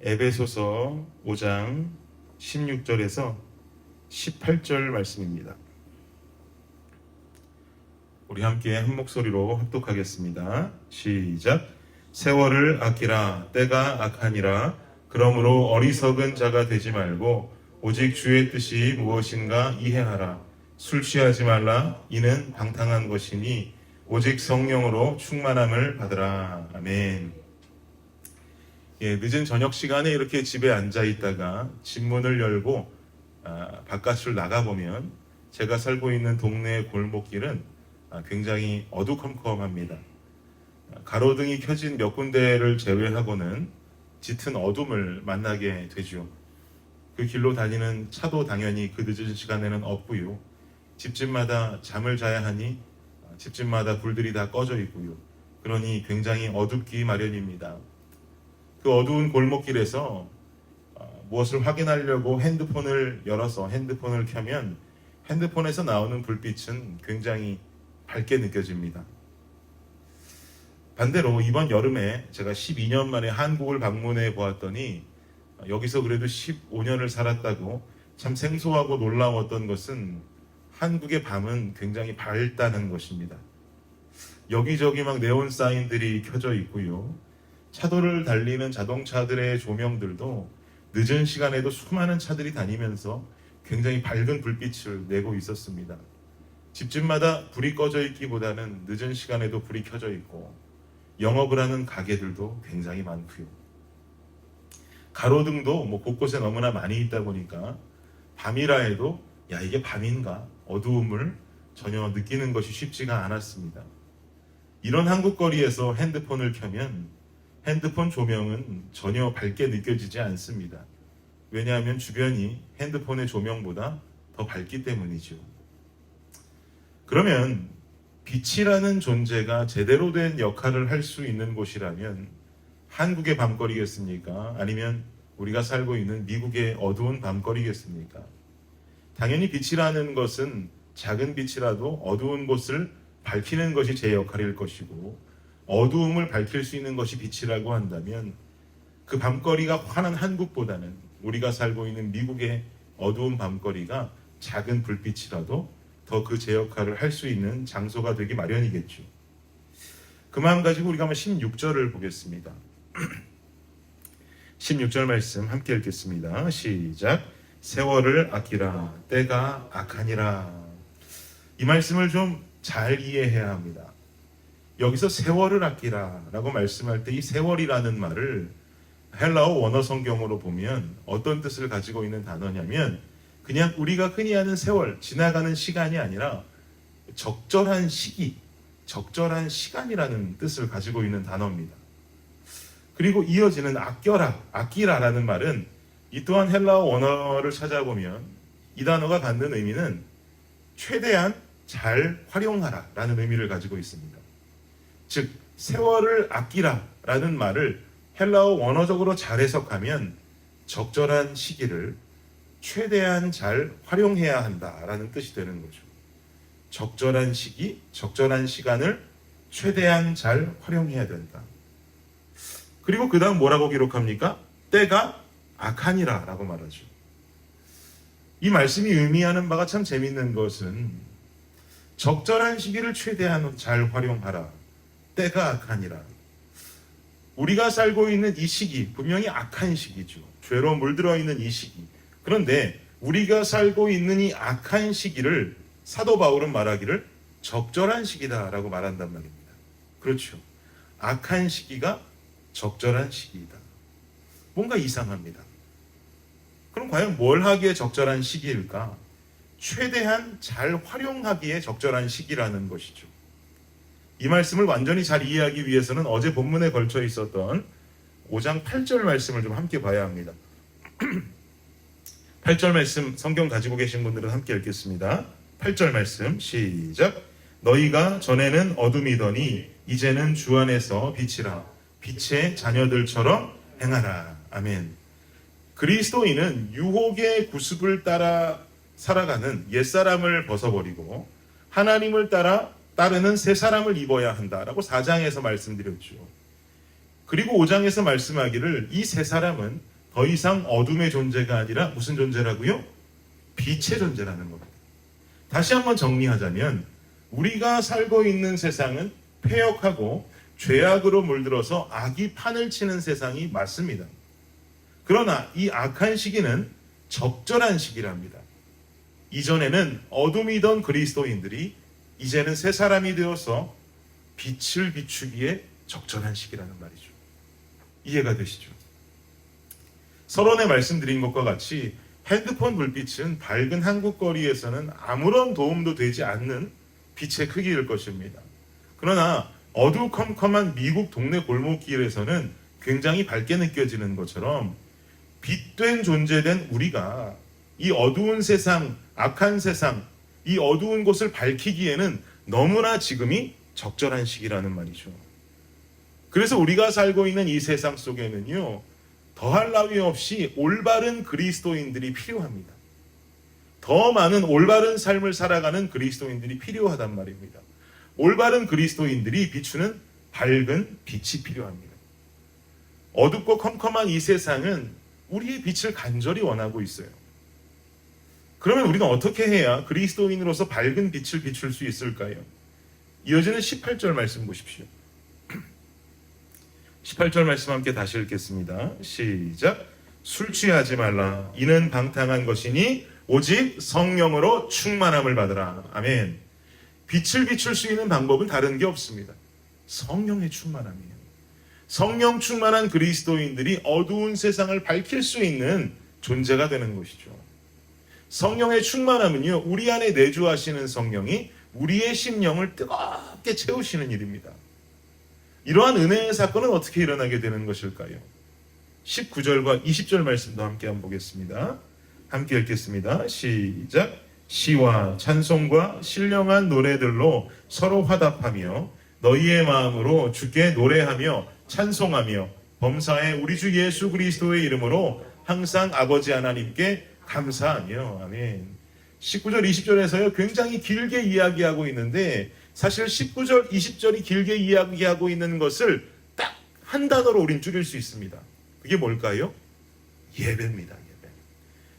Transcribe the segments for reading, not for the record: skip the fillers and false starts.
에베소서 5장 16절에서 18절 말씀입니다. 우리 함께 한 목소리로 합독하겠습니다. 시작. 세월을 아끼라. 때가 악하니라. 그러므로 어리석은 자가 되지 말고 오직 주의 뜻이 무엇인가 이해하라. 술 취하지 말라. 이는 방탕한 것이니 오직 성령으로 충만함을 받으라. 아멘. 늦은 저녁 시간에 이렇게 집에 앉아 있다가 집 문을 열고 바깥을 나가보면 제가 살고 있는 동네의 골목길은 굉장히 어두컴컴합니다. 가로등이 켜진 몇 군데를 제외하고는 짙은 어둠을 만나게 되죠. 그 길로 다니는 차도 당연히 그 늦은 시간에는 없고요. 집집마다 잠을 자야 하니 집집마다 불들이 다 꺼져 있고요. 그러니 굉장히 어둡기 마련입니다. 그 어두운 골목길에서 무엇을 확인하려고 핸드폰을 열어서 핸드폰을 켜면 핸드폰에서 나오는 불빛은 굉장히 밝게 느껴집니다. 반대로 이번 여름에 제가 12년 만에 한국을 방문해 보았더니 여기서 그래도 15년을 살았다고 참 생소하고 놀라웠던 것은 한국의 밤은 굉장히 밝다는 것입니다. 여기저기 막 네온 사인들이 켜져 있고요. 차도를 달리는 자동차들의 조명들도 늦은 시간에도 수많은 차들이 다니면서 굉장히 밝은 불빛을 내고 있었습니다. 집집마다 불이 꺼져 있기보다는 늦은 시간에도 불이 켜져 있고 영업을 하는 가게들도 굉장히 많고요. 가로등도 곳곳에 너무나 많이 있다 보니까 밤이라 해도 야 이게 밤인가 어두움을 전혀 느끼는 것이 쉽지가 않았습니다. 이런 한국 거리에서 핸드폰을 켜면 핸드폰 조명은 전혀 밝게 느껴지지 않습니다. 왜냐하면 주변이 핸드폰의 조명보다 더 밝기 때문이죠. 그러면 빛이라는 존재가 제대로 된 역할을 할 수 있는 곳이라면 한국의 밤거리겠습니까? 아니면 우리가 살고 있는 미국의 어두운 밤거리겠습니까? 당연히 빛이라는 것은 작은 빛이라도 어두운 곳을 밝히는 것이 제 역할일 것이고 어두움을 밝힐 수 있는 것이 빛이라고 한다면 그 밤거리가 환한 한국보다는 우리가 살고 있는 미국의 어두운 밤거리가 작은 불빛이라도 더 그 제 역할을 할 수 있는 장소가 되기 마련이겠죠. 그 마음 가지고 우리가 한번 16절을 보겠습니다. 16절 말씀 함께 읽겠습니다. 시작. 세월을 아끼라. 때가 악하니라. 이 말씀을 좀 잘 이해해야 합니다. 여기서 세월을 아끼라 라고 말씀할 때 이 세월이라는 말을 헬라어 원어 성경으로 보면 어떤 뜻을 가지고 있는 단어냐면 그냥 우리가 흔히 아는 세월, 지나가는 시간이 아니라 적절한 시기, 적절한 시간이라는 뜻을 가지고 있는 단어입니다. 그리고 이어지는 아껴라, 아끼라라는 말은 이 또한 헬라어 원어를 찾아보면 이 단어가 갖는 의미는 최대한 잘 활용하라 라는 의미를 가지고 있습니다. 즉 세월을 아끼라 라는 말을 헬라어 원어적으로 잘 해석하면 적절한 시기를 최대한 잘 활용해야 한다라는 뜻이 되는 거죠. 적절한 시기, 적절한 시간을 최대한 잘 활용해야 된다. 그리고 그 다음 뭐라고 기록합니까? 때가 악하니라 라고 말하죠. 이 말씀이 의미하는 바가 참 재밌는 것은 적절한 시기를 최대한 잘 활용하라. 때가 악하니라. 우리가 살고 있는 이 시기 분명히 악한 시기죠. 죄로 물들어 있는 이 시기. 그런데 우리가 살고 있는 이 악한 시기를 사도 바울은 말하기를 적절한 시기다라고 말한단 말입니다. 그렇죠. 악한 시기가 적절한 시기이다. 뭔가 이상합니다. 그럼 과연 뭘 하기에 적절한 시기일까? 최대한 잘 활용하기에 적절한 시기라는 것이죠. 이 말씀을 완전히 잘 이해하기 위해서는 어제 본문에 걸쳐 있었던 5장 8절 말씀을 좀 함께 봐야 합니다. 8절 말씀 성경 가지고 계신 분들은 함께 읽겠습니다. 8절 말씀 시작. 너희가 전에는 어둠이더니 이제는 주 안에서 빛이라. 빛의 자녀들처럼 행하라. 아멘. 그리스도인은 유혹의 구습을 따라 살아가는 옛사람을 벗어버리고 하나님을 따르는 새 사람을 입어야 한다라고 4장에서 말씀드렸죠. 그리고 5장에서 말씀하기를 이 세 사람은 더 이상 어둠의 존재가 아니라 무슨 존재라고요? 빛의 존재라는 겁니다. 다시 한번 정리하자면 우리가 살고 있는 세상은 패역하고 죄악으로 물들어서 악이 판을 치는 세상이 맞습니다. 그러나 이 악한 시기는 적절한 시기랍니다. 이전에는 어둠이던 그리스도인들이 이제는 새 사람이 되어서 빛을 비추기에 적절한 시기라는 말이죠. 이해가 되시죠? 서론에 말씀드린 것과 같이 핸드폰 불빛은 밝은 한국 거리에서는 아무런 도움도 되지 않는 빛의 크기일 것입니다. 그러나 어두컴컴한 미국 동네 골목길에서는 굉장히 밝게 느껴지는 것처럼 빛된 존재된 우리가 이 어두운 세상, 악한 세상, 이 어두운 곳을 밝히기에는 너무나 지금이 적절한 시기라는 말이죠. 그래서 우리가 살고 있는 이 세상 속에는요, 더할 나위 없이 올바른 그리스도인들이 필요합니다. 더 많은 올바른 삶을 살아가는 그리스도인들이 필요하단 말입니다. 올바른 그리스도인들이 비추는 밝은 빛이 필요합니다. 어둡고 컴컴한 이 세상은 우리의 빛을 간절히 원하고 있어요. 그러면 우리가 어떻게 해야 그리스도인으로서 밝은 빛을 비출 수 있을까요? 이어지는 18절 말씀 보십시오. 18절 말씀 함께 다시 읽겠습니다. 시작. 술 취하지 말라. 이는 방탕한 것이니 오직 성령으로 충만함을 받으라. 아멘. 빛을 비출 수 있는 방법은 다른 게 없습니다. 성령의 충만함이에요. 성령 충만한 그리스도인들이 어두운 세상을 밝힐 수 있는 존재가 되는 것이죠. 성령의 충만함은요, 우리 안에 내주하시는 성령이 우리의 심령을 뜨겁게 채우시는 일입니다. 이러한 은혜의 사건은 어떻게 일어나게 되는 것일까요? 19절과 20절 말씀도 함께 한번 보겠습니다. 함께 읽겠습니다. 시작. 시와 찬송과 신령한 노래들로 서로 화답하며 너희의 마음으로 주께 노래하며 찬송하며 범사에 우리 주 예수 그리스도의 이름으로 항상 아버지 하나님께 감사하며. 아멘. 19절 20절에서요 굉장히 길게 이야기하고 있는데 사실 19절 20절이 길게 이야기하고 있는 것을 딱 한 단어로 우린 줄일 수 있습니다. 그게 뭘까요? 예배입니다. 예배.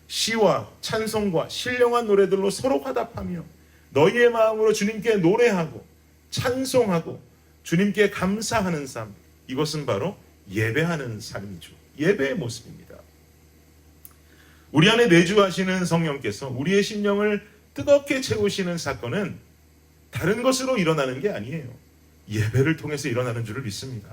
시와 찬송과 신령한 노래들로 서로 화답하며 너희의 마음으로 주님께 노래하고 찬송하고 주님께 감사하는 삶, 이것은 바로 예배하는 삶이죠. 예배의 모습입니다. 우리 안에 내주하시는 성령께서 우리의 심령을 뜨겁게 채우시는 사건은 다른 것으로 일어나는 게 아니에요. 예배를 통해서 일어나는 줄을 믿습니다.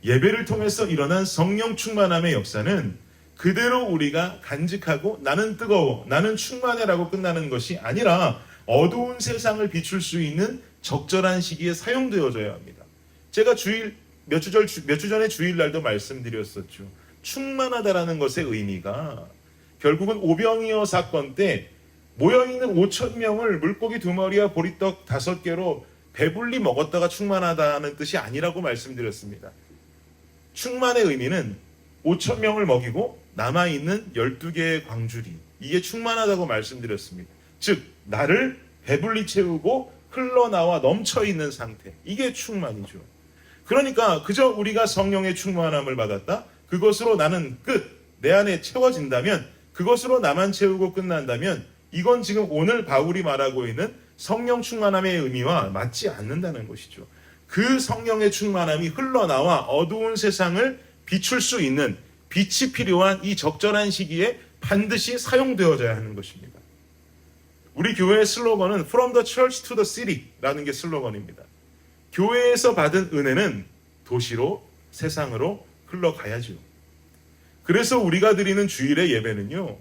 예배를 통해서 일어난 성령 충만함의 역사는 그대로 우리가 간직하고 나는 뜨거워, 나는 충만해라고 끝나는 것이 아니라 어두운 세상을 비출 수 있는 적절한 시기에 사용되어져야 합니다. 제가 몇 주 전에 주일날도 말씀드렸었죠. 충만하다라는 것의 의미가 결국은 오병이어 사건 때 모여있는 5,000명을 물고기 2마리와 보리떡 5개로 배불리 먹었다가 충만하다는 뜻이 아니라고 말씀드렸습니다. 충만의 의미는 5,000명을 먹이고 남아있는 12개의 광주리, 이게 충만하다고 말씀드렸습니다. 즉 나를 배불리 채우고 흘러나와 넘쳐있는 상태, 이게 충만이죠. 그러니까 그저 우리가 성령의 충만함을 받았다, 그것으로 나는 끝, 내 안에 채워진다면, 그것으로 나만 채우고 끝난다면 이건 지금 오늘 바울이 말하고 있는 성령 충만함의 의미와 맞지 않는다는 것이죠. 그 성령의 충만함이 흘러나와 어두운 세상을 비출 수 있는 빛이 필요한 이 적절한 시기에 반드시 사용되어져야 하는 것입니다. 우리 교회의 슬로건은 From the Church to the City라는 게 슬로건입니다. 교회에서 받은 은혜는 도시로, 세상으로 흘러가야죠. 그래서 우리가 드리는 주일의 예배는요,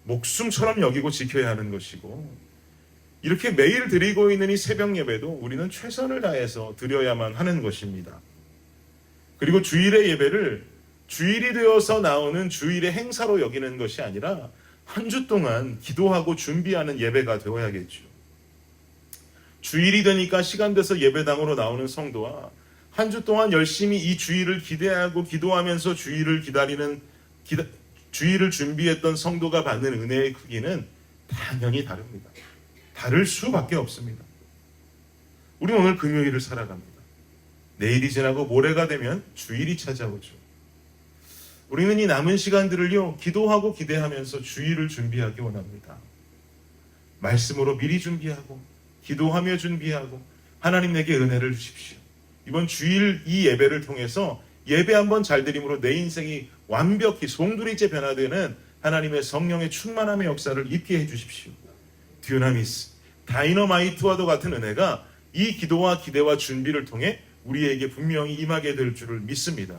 목숨처럼 여기고 지켜야 하는 것이고, 이렇게 매일 드리고 있는 이 새벽 예배도 우리는 최선을 다해서 드려야만 하는 것입니다. 그리고 주일의 예배를 주일이 되어서 나오는 주일의 행사로 여기는 것이 아니라 한 주 동안 기도하고 준비하는 예배가 되어야겠죠. 주일이 되니까 시간 돼서 예배당으로 나오는 성도와 한 주 동안 열심히 이 주일을 기대하고 기도하면서 주일을 주일을 준비했던 성도가 받는 은혜의 크기는 당연히 다릅니다. 다를 수밖에 없습니다. 우리 오늘 금요일을 살아갑니다. 내일이 지나고 모레가 되면 주일이 찾아오죠. 우리는 이 남은 시간들을요, 기도하고 기대하면서 주일을 준비하기 원합니다. 말씀으로 미리 준비하고, 기도하며 준비하고, 하나님 내게 은혜를 주십시오. 이번 주일 이 예배를 통해서 예배 한번 잘 드림으로 내 인생이 완벽히 송두리째 변화되는 하나님의 성령의 충만함의 역사를 입게 해주십시오. 듀나미스, 다이너마이트와도 같은 은혜가 이 기도와 기대와 준비를 통해 우리에게 분명히 임하게 될 줄을 믿습니다.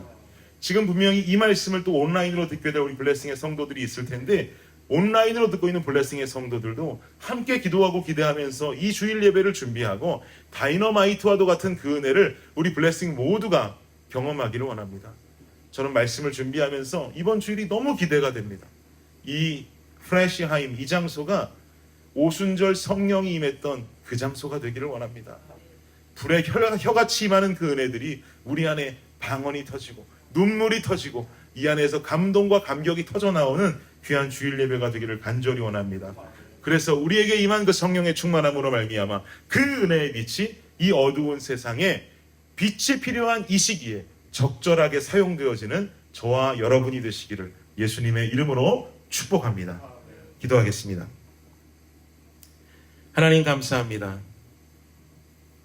지금 분명히 이 말씀을 또 온라인으로 듣게 될 우리 블레싱의 성도들이 있을 텐데, 온라인으로 듣고 있는 블레싱의 성도들도 함께 기도하고 기대하면서 이 주일 예배를 준비하고 다이너마이트와도 같은 그 은혜를 우리 블레싱 모두가 경험하기를 원합니다. 저는 말씀을 준비하면서 이번 주일이 너무 기대가 됩니다. 이 프레시하임, 이 장소가 오순절 성령이 임했던 그 장소가 되기를 원합니다. 불의 혀같이 임하는 그 은혜들이 우리 안에 방언이 터지고 눈물이 터지고 이 안에서 감동과 감격이 터져나오는 귀한 주일 예배가 되기를 간절히 원합니다. 그래서 우리에게 임한 그 성령의 충만함으로 말미암아 그 은혜의 빛이 이 어두운 세상에 빛이 필요한 이 시기에 적절하게 사용되어지는 저와 여러분이 되시기를 예수님의 이름으로 축복합니다. 기도하겠습니다. 하나님 감사합니다.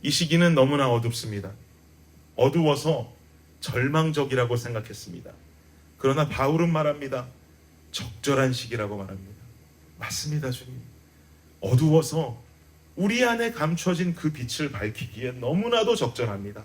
이 시기는 너무나 어둡습니다. 어두워서 절망적이라고 생각했습니다. 그러나 바울은 말합니다. 적절한 시기라고 말합니다. 맞습니다, 주님. 어두워서 우리 안에 감춰진 그 빛을 밝히기에 너무나도 적절합니다.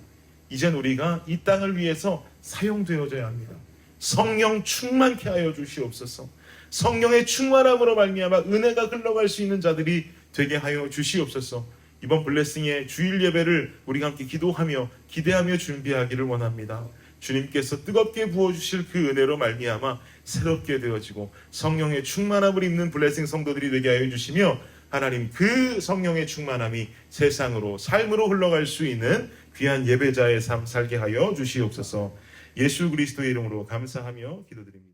이젠 우리가 이 땅을 위해서 사용되어져야 합니다. 성령 충만케 하여 주시옵소서. 성령의 충만함으로 말미암아 은혜가 흘러갈 수 있는 자들이 되게 하여 주시옵소서. 이번 블레싱의 주일 예배를 우리가 함께 기도하며 기대하며 준비하기를 원합니다. 주님께서 뜨겁게 부어주실 그 은혜로 말미암아 새롭게 되어지고 성령의 충만함을 입는 블레싱 성도들이 되게 하여 주시며, 하나님 그 성령의 충만함이 세상으로 삶으로 흘러갈 수 있는 귀한 예배자의 삶 살게 하여 주시옵소서. 예수 그리스도의 이름으로 감사하며 기도드립니다.